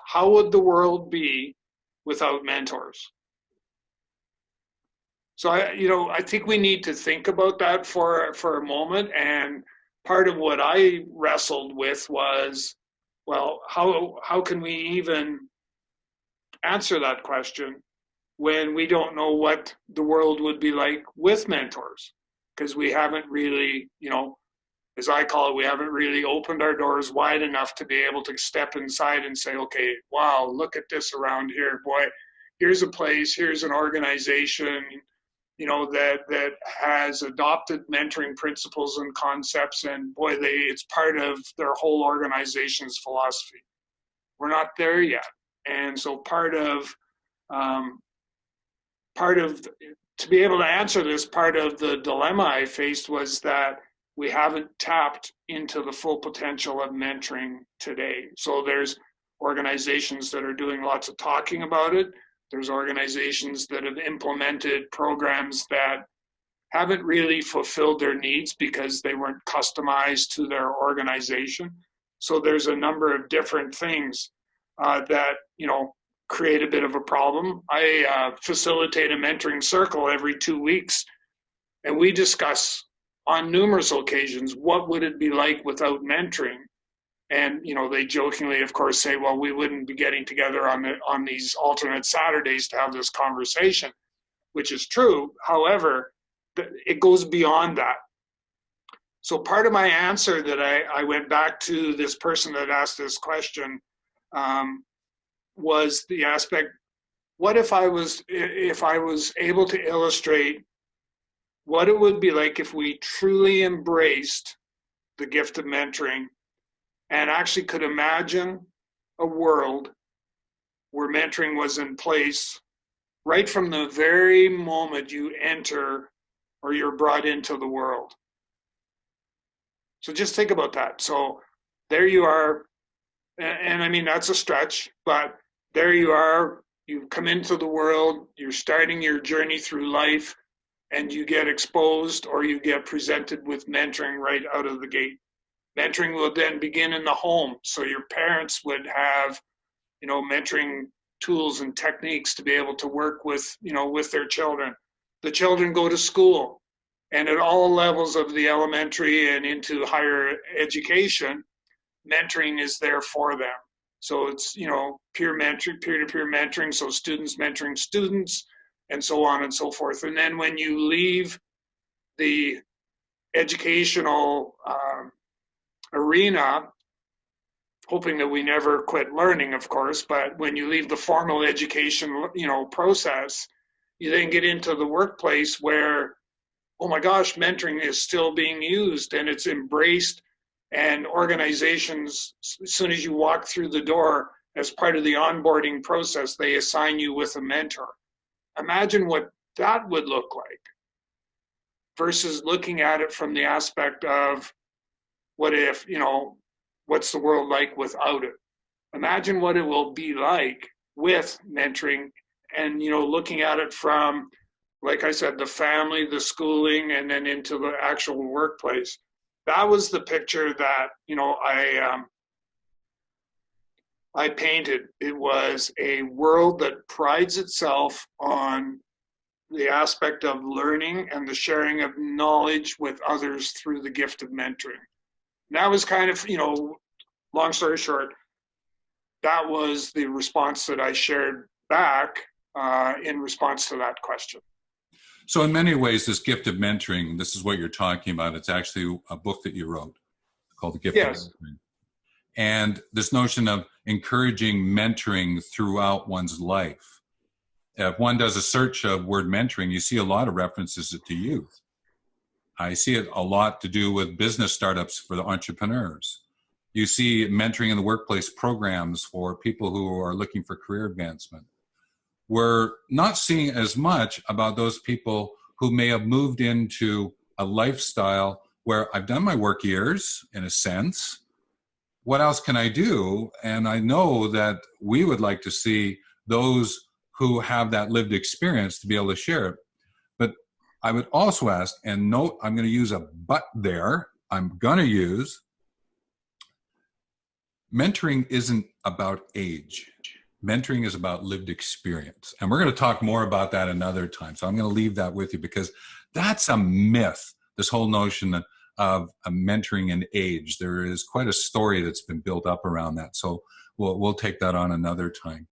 how would the world be without mentors? So I think we need to think about that for a moment. And part of what I wrestled with was, well, how can we even answer that question when we don't know what the world would be like with mentors? Because we haven't really, as I call it, we haven't really opened our doors wide enough to be able to step inside and say, okay, wow, look at this around here. Boy, here's a place, here's an organization, that has adopted mentoring principles and concepts, and boy, it's part of their whole organization's philosophy. We're not there yet. And so part of to be able to answer this, part of the dilemma I faced was that we haven't tapped into the full potential of mentoring today. So there's organizations that are doing lots of talking about it. There's organizations that have implemented programs that haven't really fulfilled their needs because they weren't customized to their organization. So there's a number of different things that, create a bit of a problem. I facilitate a mentoring circle every 2 weeks, and we discuss on numerous occasions, what would it be like without mentoring? And, they jokingly, of course, say, well, we wouldn't be getting together on these alternate Saturdays to have this conversation, which is true. However, it goes beyond that. So part of my answer that I went back to this person that asked this question was the aspect, what if I was able to illustrate what it would be like if we truly embraced the gift of mentoring and actually could imagine a world where mentoring was in place right from the very moment you enter or you're brought into the world. So just think about that. So there you are, and I mean, that's a stretch, but there you are, you come into the world, you're starting your journey through life, and you get exposed or you get presented with mentoring right out of the gate. Mentoring will then begin in the home. So your parents would have, mentoring tools and techniques to be able to work with, with their children. The children go to school, and at all levels of the elementary and into higher education, mentoring is there for them. So it's, peer mentoring, peer-to-peer mentoring, so students mentoring students, and so on and so forth. And then when you leave the educational arena, hoping that we never quit learning, of course, but when you leave the formal education, process, you then get into the workplace where, oh my gosh, mentoring is still being used and it's embraced, and organizations, as soon as you walk through the door, as part of the onboarding process, they assign you with a mentor. Imagine what that would look like versus looking at it from the aspect of what if, what's the world like without it? Imagine what it will be like with mentoring and, looking at it from, like I said, the family, the schooling, and then into the actual workplace. That was the picture that, I painted. It was a world that prides itself on the aspect of learning and the sharing of knowledge with others through the gift of mentoring. And that was kind of, long story short, that was the response that I shared back in response to that question. So in many ways, this gift of mentoring, this is what you're talking about. It's actually a book that you wrote called The Gift of Mentoring. And this notion of encouraging mentoring throughout one's life. If one does a search of word mentoring, you see a lot of references to youth. I see it a lot to do with business startups for the entrepreneurs. You see mentoring in the workplace programs for people who are looking for career advancement. We're not seeing as much about those people who may have moved into a lifestyle where I've done my work years, in a sense. What else can I do? And I know that we would like to see those who have that lived experience to be able to share it. But I would also ask, and note, I'm going to use a but there, I'm going to use, mentoring isn't about age. Mentoring is about lived experience. And we're going to talk more about that another time. So I'm going to leave that with you because that's a myth, this whole notion of mentoring and age. There is quite a story that's been built up around that. So we'll take that on another time.